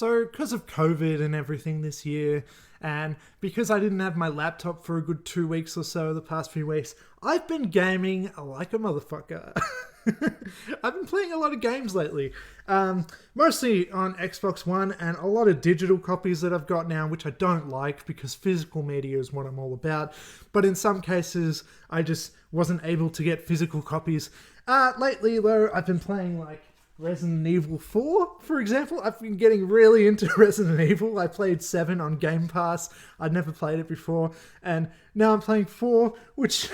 So because of COVID and everything this year, and because I didn't have my laptop for a good 2 weeks or so the past few weeks, I've been gaming like a motherfucker. I've been playing a lot of games lately, mostly on Xbox One, and a lot of digital copies that I've got now, which I don't like because physical media is what I'm all about. But in some cases, I just wasn't able to get physical copies. Lately, though, I've been playing like Resident Evil 4, for example. I've been getting really into Resident Evil. I played 7 on Game Pass. I'd never played it before. And now I'm playing 4, which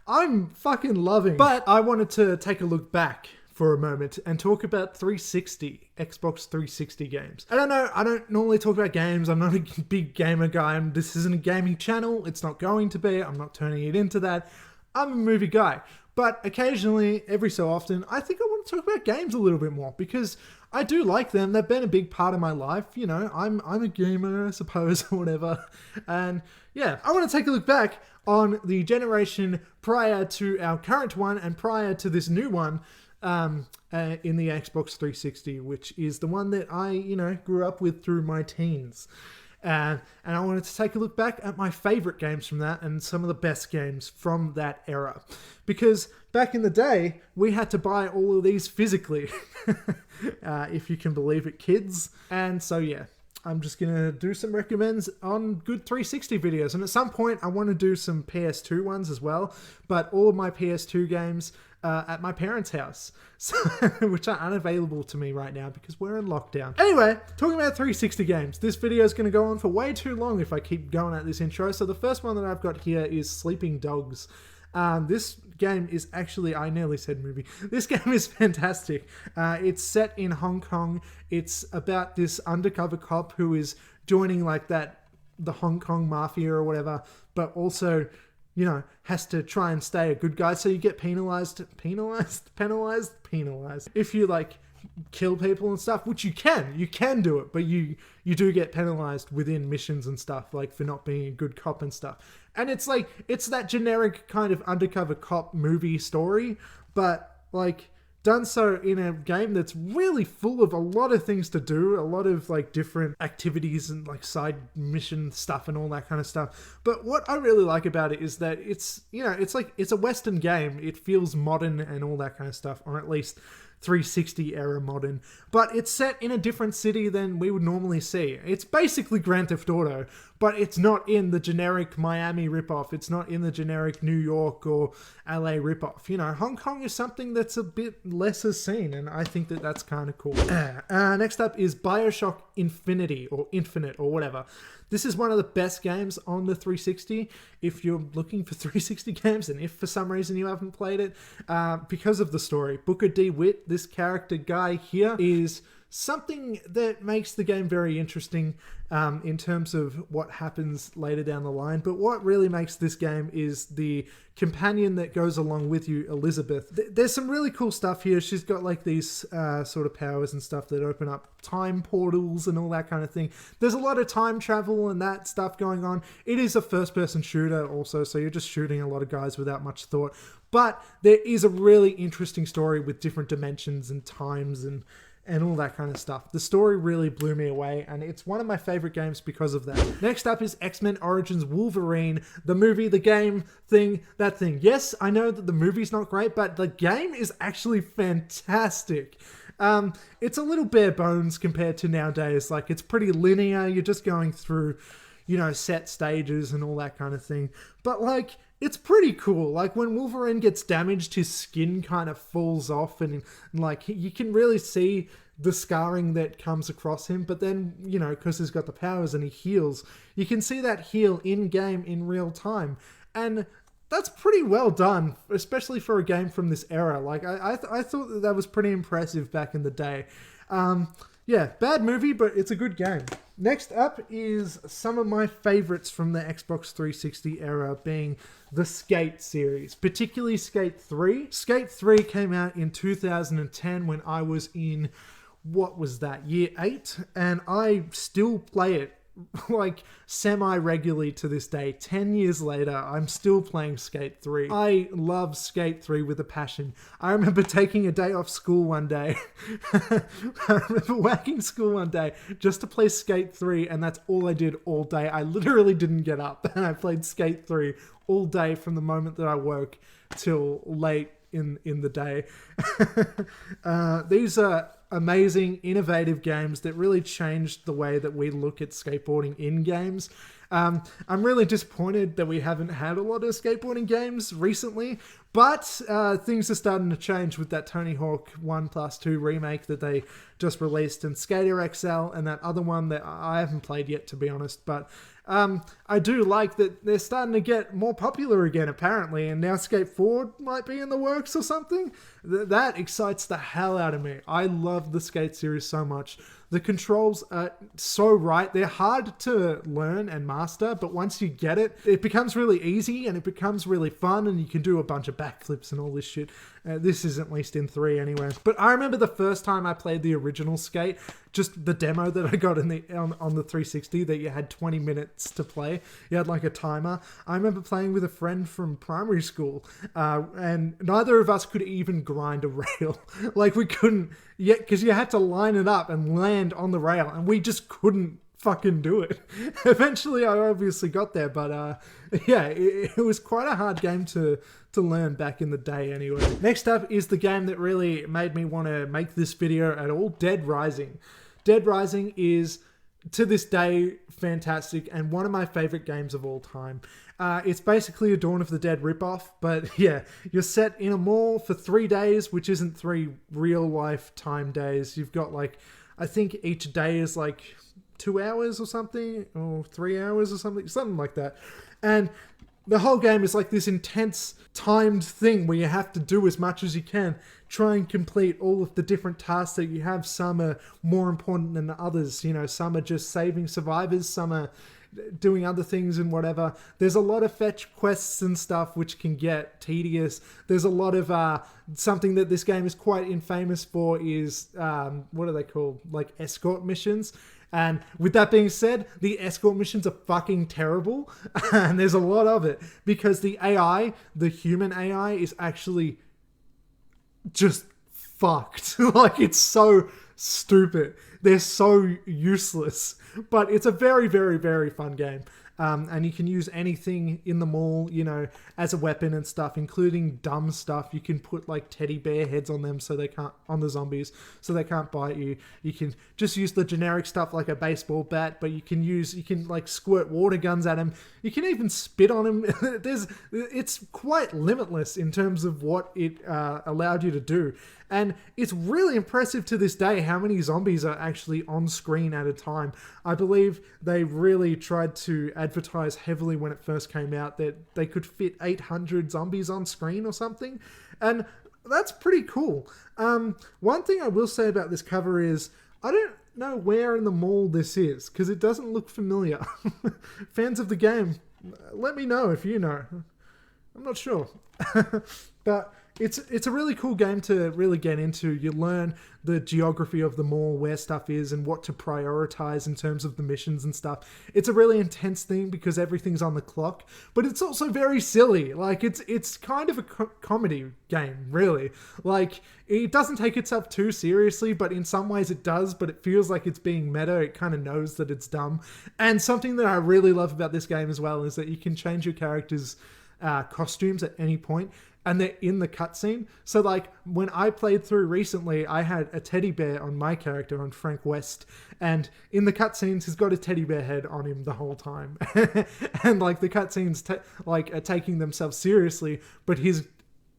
I'm fucking loving. But I wanted to take a look back for a moment and talk about Xbox 360 games. I don't know, I don't normally talk about games. I'm not a big gamer guy. This isn't a gaming channel. It's not going to be. I'm not turning it into that. I'm a movie guy. But occasionally, every so often, I think I want to talk about games a little bit more because I do like them. They've been a big part of my life. You know, I'm a gamer, I suppose, or whatever. And yeah, I want to take a look back on the generation prior to our current one and prior to this new one in the Xbox 360, which is the one that I, grew up with through my teens. And I wanted to take a look back at my favorite games from that and some of the best games from that era. Because back in the day, we had to buy all of these physically, if you can believe it, kids. And so, yeah, I'm just going to do some recommends on good 360 videos. And at some point, I want to do some PS2 ones as well. But all of my PS2 games at my parents' house, so, which are unavailable to me right now because we're in lockdown. Anyway, talking about 360 games, this video is going to go on for way too long if I keep going at this intro. So the first one that I've got here is Sleeping Dogs. This game is actually, I nearly said movie. This game is fantastic. It's set in Hong Kong. It's about this undercover cop who is joining like the Hong Kong mafia or whatever, but also, has to try and stay a good guy. So you get penalized. If you like kill people and stuff, which you can do it, but you do get penalized within missions and stuff, like for not being a good cop and stuff. And it's that generic kind of undercover cop movie story, but like done so in a game that's really full of a lot of things to do, a lot of like different activities and like side mission stuff and all that kind of stuff. But what I really like about it is that it's a Western game. It feels modern and all that kind of stuff, or at least 360 era modern, but it's set in a different city than we would normally see. It's basically Grand Theft Auto, but it's not in the generic Miami ripoff. It's not in the generic New York or LA ripoff. Hong Kong is something that's a bit lesser seen, and I think that that's kind of cool. Next up is Bioshock Infinite or whatever. This is one of the best games on the 360 if you're looking for 360 games, and if for some reason you haven't played it, because of the story. Booker D. Witt, this character guy here, is something that makes the game very interesting in terms of what happens later down the line. But what really makes this game is the companion that goes along with you, Elizabeth. There's some really cool stuff here. She's got like these sort of powers and stuff that open up time portals and all that kind of thing. There's a lot of time travel and that stuff going on. It is a first-person shooter also, so you're just shooting a lot of guys without much thought. But there is a really interesting story with different dimensions and times and all that kind of stuff. The story really blew me away, and it's one of my favorite games because of that. Next up is Xmen Origins Wolverine, the movie, the game, that thing. Yes, I know that the movie's not great, but the game is actually fantastic. It's a little bare bones compared to nowadays. Like, it's pretty linear. You're just going through, set stages and all that kind of thing. But, like, it's pretty cool. Like, when Wolverine gets damaged, his skin kind of falls off and like, you can really see the scarring that comes across him. But then, because he's got the powers and he heals, you can see that heal in-game in real time. And that's pretty well done, especially for a game from this era. Like, I thought that was pretty impressive back in the day. Yeah, bad movie, but it's a good game. Next up is some of my favorites from the Xbox 360 era, being the Skate series, particularly Skate 3. Skate 3 came out in 2010 when I was in, year 8, and I still play it like semi-regularly to this day. 10 years later, I'm still playing Skate 3. I love Skate 3 with a passion. I remember taking a day off school one day. I remember whacking school one day just to play Skate 3, and that's all I did all day. I literally didn't get up, and I played Skate 3 all day from the moment that I woke till late in the day. These are amazing, innovative games that really changed the way that we look at skateboarding in games. I'm really disappointed that we haven't had a lot of skateboarding games recently, but things are starting to change with that Tony Hawk 1+2 remake that they just released, and Skater XL, and that other one that I haven't played yet, to be honest. But I do like that they're starting to get more popular again, apparently, and now Skate 4 might be in the works or something. That excites the hell out of me. I love the Skate series so much. The controls are so right. They're hard to learn and master, but once you get it, it becomes really easy and it becomes really fun, and you can do a bunch of backflips and all this shit. This is at least in 3 anyway. But I remember the first time I played the original Skate, just the demo that I got on the 360, that you had 20 minutes to play. You had like a timer. I remember playing with a friend from primary school, and neither of us could even grind a rail. Like, we couldn't yet, because you had to line it up and land on the rail, and we just couldn't fucking do it. Eventually I obviously got there, but yeah, it was quite a hard game to learn back in the day anyway. Next up is the game that really made me want to make this video at all, Dead Rising. Dead Rising is, to this day, fantastic and one of my favorite games of all time. It's basically a Dawn of the Dead ripoff, but yeah, you're set in a mall for 3 days, which isn't 3 real life time days. You've got like, I think each day is like 2 hours or something, or 3 hours or something like that. And the whole game is like this intense timed thing where you have to do as much as you can, try and complete all of the different tasks that you have. Some are more important than others, you know, some are just saving survivors, some are doing other things and whatever. There's a lot of fetch quests and stuff which can get tedious. There's a lot of something that this game is quite infamous for is what are they called, like escort missions. And with that being said, the escort missions are fucking terrible, and there's a lot of it because the AI, the human AI, is actually just fucked. Like, it's so stupid. They're so useless, but it's a very, very, very fun game. And you can use anything in the mall, you know, as a weapon and stuff, including dumb stuff. You can put like teddy bear heads on them so they can't, on the zombies, so they can't bite you. You can just use the generic stuff like a baseball bat, but you can like squirt water guns at them. You can even spit on them. It's quite limitless in terms of what it allowed you to do. And it's really impressive to this day how many zombies are actually on screen at a time. I believe they really tried to advertise heavily when it first came out that they could fit 800 zombies on screen or something. And that's pretty cool. One thing I will say about this cover is I don't know where in the mall this is because it doesn't look familiar. Fans of the game, let me know if you know. I'm not sure. But it's a really cool game to really get into. You learn the geography of the mall, where stuff is, and what to prioritize in terms of the missions and stuff. It's a really intense thing because everything's on the clock, but it's also very silly. Like, it's kind of a comedy game, really. Like, it doesn't take itself too seriously, but in some ways it does, but it feels like it's being meta. It kind of knows that it's dumb. And something that I really love about this game as well is that you can change your character's costumes at any point, and they're in the cutscene. So like when I played through recently, I had a teddy bear on my character, on Frank West, and in the cutscenes he's got a teddy bear head on him the whole time. And like the cutscenes are taking themselves seriously, but he's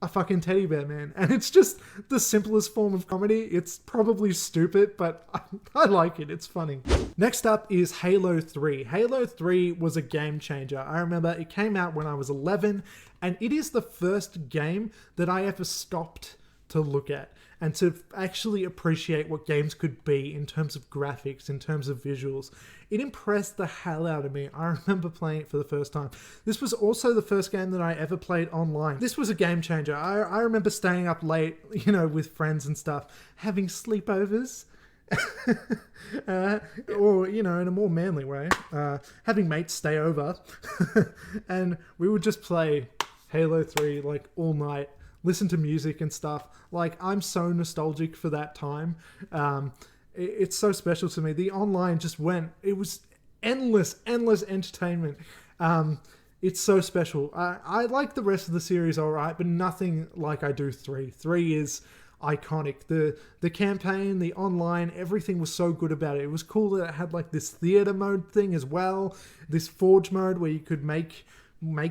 a fucking teddy bear, man. And it's just the simplest form of comedy. It's probably stupid, but I like it. It's funny. Next up is Halo 3. Halo 3 was a game changer. I remember it came out when I was 11, and it is the first game that I ever stopped to look at and to actually appreciate what games could be in terms of graphics, in terms of visuals. It impressed the hell out of me. I remember playing it for the first time. This was also the first game that I ever played online. This was a game changer. I remember staying up late, you know, with friends and stuff, having sleepovers, Or, you know, in a more manly way, having mates stay over and we would just play Halo 3 like all night, listen to music and stuff. Like, I'm so nostalgic for that time. It's so special to me. The online just went, it was endless entertainment. It's so special. I like the rest of the series all right, but nothing like I do 3. 3 is iconic. The campaign, the online, everything was so good about it. It was cool that it had like this theater mode thing as well, this forge mode where you could make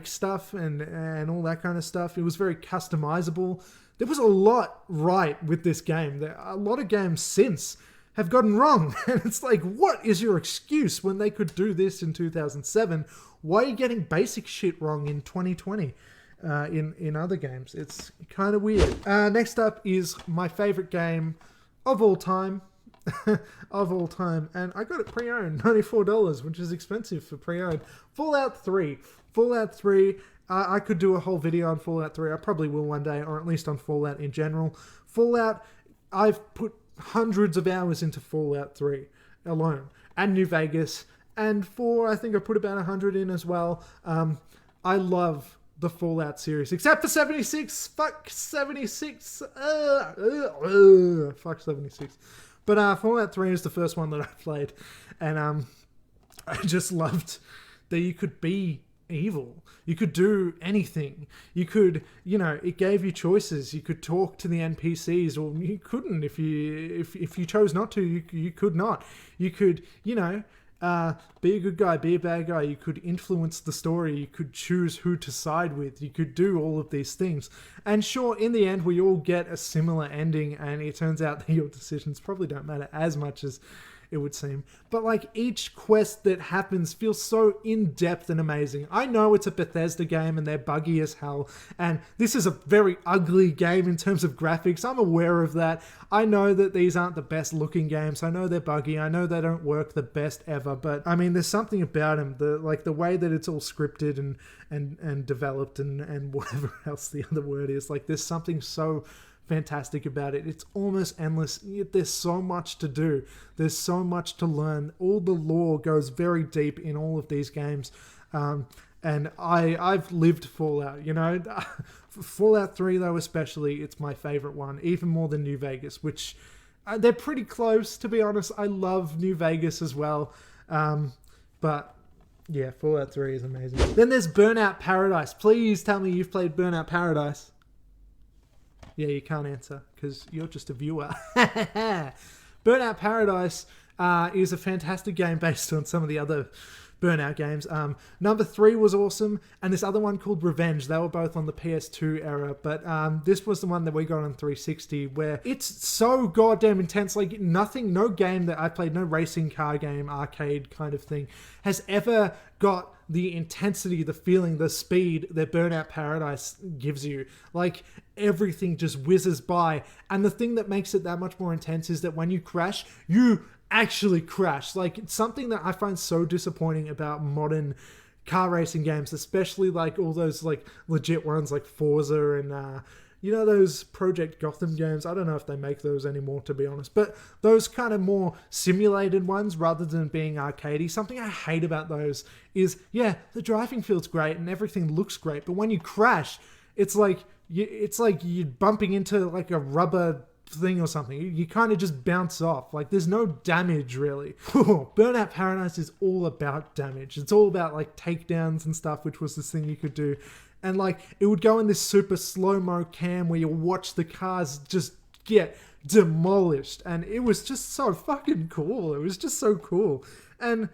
stuff and all that kind of stuff. It was very customizable. There was a lot right with this game. A lot of games since have gotten wrong. And it's like, what is your excuse when they could do this in 2007? Why are you getting basic shit wrong in 2020 in other games? It's kind of weird. Next up is my favorite game of all time. Of all time. And I got it pre-owned, $94, which is expensive for pre-owned. Fallout 3. Fallout 3, I could do a whole video on Fallout 3. I probably will one day, or at least on Fallout in general. Fallout, I've put hundreds of hours into Fallout 3 alone. And New Vegas. And 4, I think I put about 100 in as well. I love the Fallout series, except for 76. Fuck 76. Fuck 76. But Fallout 3 is the first one that I played. And I just loved that you could be evil. You could do anything. You could, you know, it gave you choices. You could talk to the NPCs, or you couldn't. If you chose not to, you could not. You could, you know, be a good guy, be a bad guy. You could influence the story. You could choose who to side with. You could do all of these things. And sure, in the end, we all get a similar ending, and it turns out that your decisions probably don't matter as much as it would seem. But like, each quest that happens feels so in-depth and amazing. I know it's a Bethesda game and they're buggy as hell, and this is a very ugly game in terms of graphics. I'm aware of that. I know that these aren't the best looking games. I know they're buggy. I know they don't work the best ever, but I mean, there's something about them, the way that it's all scripted and developed and whatever else the other word is. Like, there's something so fantastic about it. It's almost endless, yet there's so much to do. There's so much to learn. All the lore goes very deep in all of these games. And I've lived Fallout, you know. Fallout 3 though, especially, it's my favorite one, even more than New Vegas, which they're pretty close, to be honest. I love New Vegas as well. But yeah, Fallout 3 is amazing. Then there's Burnout Paradise. Please tell me you've played Burnout Paradise. Yeah, you can't answer because you're just a viewer. Burnout Paradise is a fantastic game based on some of the other Burnout games. Number 3 was awesome, and this other one called Revenge. They were both on the PS2 era, but this was the one that we got on 360, where it's so goddamn intense. Like, nothing, no game that I played, no racing car game, arcade kind of thing, has ever got the intensity, the feeling, the speed that Burnout Paradise gives you. Like, everything just whizzes by, and the thing that makes it that much more intense is that when you crash, you actually crash. Like, it's something that I find so disappointing about modern car racing games, especially like all those like legit ones like Forza and you know, those Project Gotham games. I don't know if they make those anymore, to be honest, but those kind of more simulated ones rather than being arcadey. Something I hate about those is, yeah, the driving feels great and everything looks great, but when you crash, it's like you're bumping into like a rubber thing or something. You kind of just bounce off. Like, there's no damage really. Burnout Paradise is all about damage. It's all about like takedowns and stuff, which was this thing you could do. And like, it would go in this super slow-mo cam where you watch the cars just get demolished. And it was just so fucking cool. It was just so cool. And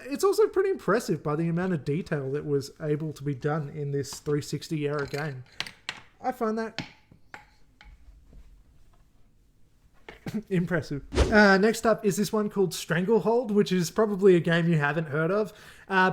it's also pretty impressive by the amount of detail that was able to be done in this 360 era game. I find that impressive. Next up is this one called Stranglehold, which is probably a game you haven't heard of.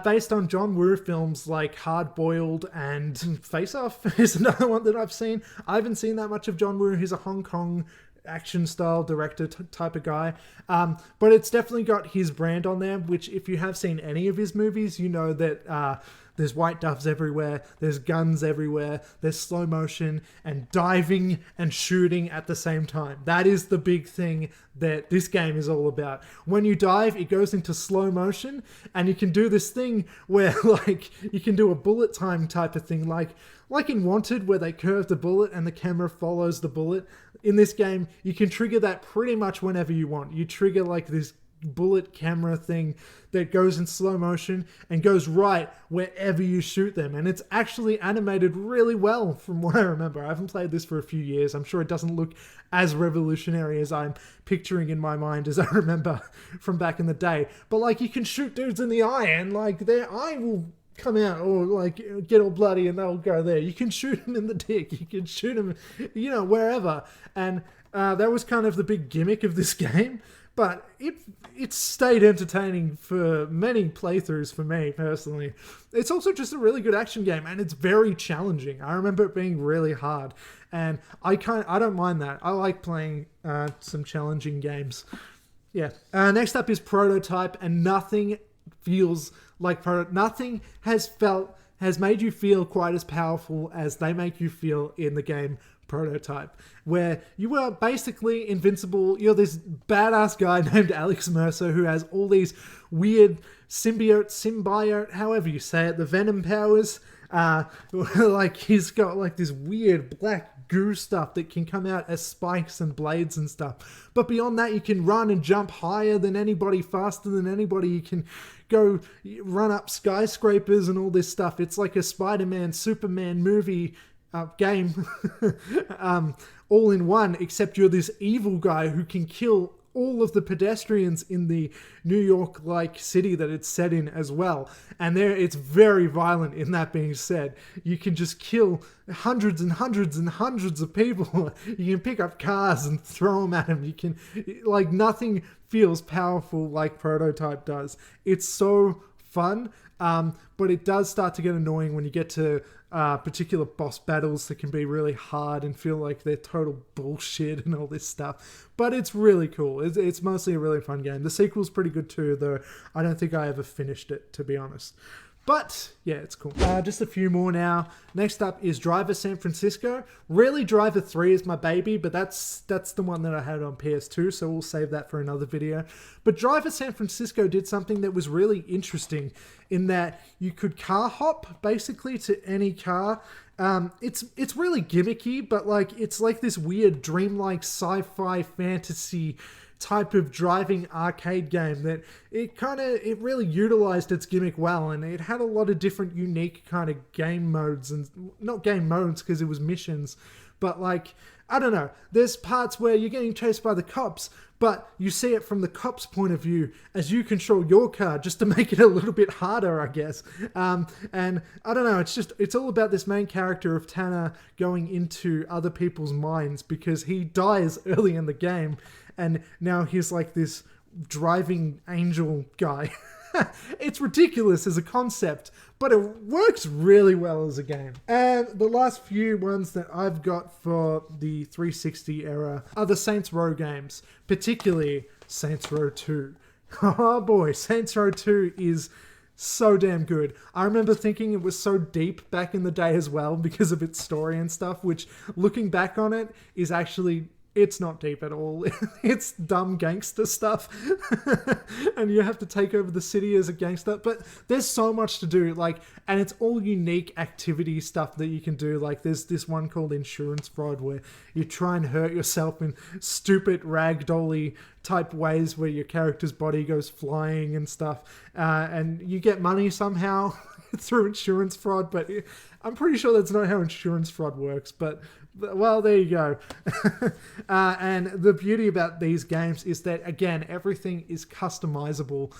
Based on John Woo films like Hard Boiled and Face Off is another one that I've seen. I haven't seen that much of John Woo. He's a Hong Kong action style director type of guy. But it's definitely got his brand on there, which if you have seen any of his movies, you know that There's white doves everywhere. There's guns everywhere. There's slow motion and diving and shooting at the same time. That is the big thing that this game is all about. When you dive, it goes into slow motion, and you can do this thing where like you can do a bullet time type of thing, like in Wanted, where they curve the bullet and the camera follows the bullet. In this game, you can trigger that pretty much whenever you want. You trigger like this bullet camera thing that goes in slow motion and goes right wherever you shoot them, and it's actually animated really well from what I remember. I haven't played this for a few years. I'm sure it doesn't look as revolutionary as I'm picturing in my mind as I remember from back in the day, but like you can shoot dudes in the eye and like their eye will come out or like get all bloody and they'll go there. You can shoot them in the dick, you can shoot them, you know, wherever. And that was kind of the big gimmick of this game. But it stayed entertaining for many playthroughs for me personally. It's also just a really good action game, and it's very challenging. I remember it being really hard, and I don't mind that. I like playing some challenging games. Yeah. Next up is Prototype, and nothing feels like nothing has made you feel quite as powerful as they make you feel in the game Prototype, where you were basically invincible. You're this badass guy named Alex Mercer who has all these weird symbiote, however you say it, the venom powers. Like he's got like this weird black goo stuff that can come out as spikes and blades and stuff. But beyond that, you can run and jump higher than anybody, faster than anybody. You can go run up skyscrapers and all this stuff. It's like a Spider-Man, Superman movie game all in one, except you're this evil guy who can kill all of the pedestrians in the New York like city that it's set in as well. And it's very violent. In that being said, you can just kill hundreds and hundreds and hundreds of people. You can pick up cars and throw them at them. You can, like, nothing feels powerful like Prototype does. It's so fun, but it does start to get annoying when you get to particular boss battles that can be really hard and feel like they're total bullshit and all this stuff. But it's really cool. It's mostly a really fun game. The sequel's pretty good too, though I don't think I ever finished it, to be honest. But yeah, it's cool. Just a few more now. Next up is Driver San Francisco. Really, Driver 3 is my baby, but that's the one that I had on PS2, so we'll save that for another video. But Driver San Francisco did something that was really interesting in that you could car hop basically to any car. It's really gimmicky, but like it's like this weird dreamlike sci-fi fantasy type of driving arcade game that it really utilized its gimmick well, and it had a lot of different unique kind of game modes, and not game modes because it was missions, but like, I don't know, there's parts where you're getting chased by the cops, but you see it from the cops' point of view as you control your car, just to make it a little bit harder, I guess. And I don't know, it's all about this main character of Tanner going into other people's minds because he dies early in the game, and now he's like this driving angel guy. It's ridiculous as a concept, but it works really well as a game. And the last few ones that I've got for the 360 era are the Saints Row games, particularly Saints Row 2. Oh boy, Saints Row 2 is so damn good. I remember thinking it was so deep back in the day as well because of its story and stuff, which looking back on it is actually... it's not deep at all. It's dumb gangster stuff. And you have to take over the city as a gangster. But there's so much to do. Like, and it's all unique activity stuff that you can do. Like, there's this one called insurance fraud where you try and hurt yourself in stupid ragdolly type ways where your character's body goes flying and stuff. And you get money somehow through insurance fraud. But I'm pretty sure that's not how insurance fraud works. But well, there you go. And the beauty about these games is that, again, everything is customizable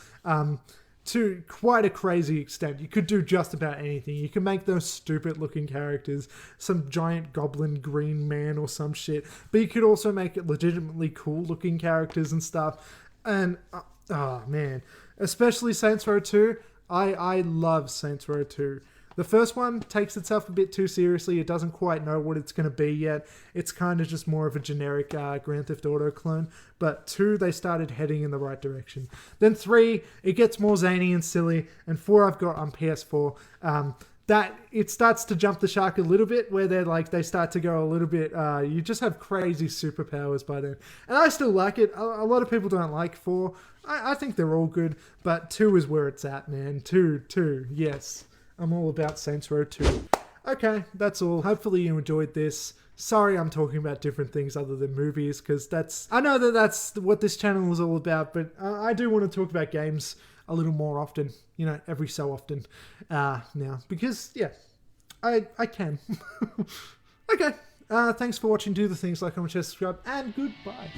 to quite a crazy extent. You could do just about anything. You can make those stupid looking characters, some giant goblin green man or some shit, but you could also make it legitimately cool looking characters and stuff. And, oh man, especially Saints Row 2. I love Saints Row 2. The first one takes itself a bit too seriously. It doesn't quite know what it's going to be yet. It's kind of just more of a generic Grand Theft Auto clone. But 2, they started heading in the right direction. Then 3, it gets more zany and silly. And 4, I've got on PS4. That it starts to jump the shark a little bit, where they start to go a little bit, you just have crazy superpowers by then. And I still like it. A lot of people don't like 4. I think they're all good, but 2 is where it's at, man. 2, yes. I'm all about Saints Row 2. Okay, that's all. Hopefully you enjoyed this. Sorry I'm talking about different things other than movies, because I know that's what this channel is all about, but I do want to talk about games a little more often, every so often now, because yeah, I can. Okay, thanks for watching. Do the things like, comment, share, subscribe, and goodbye.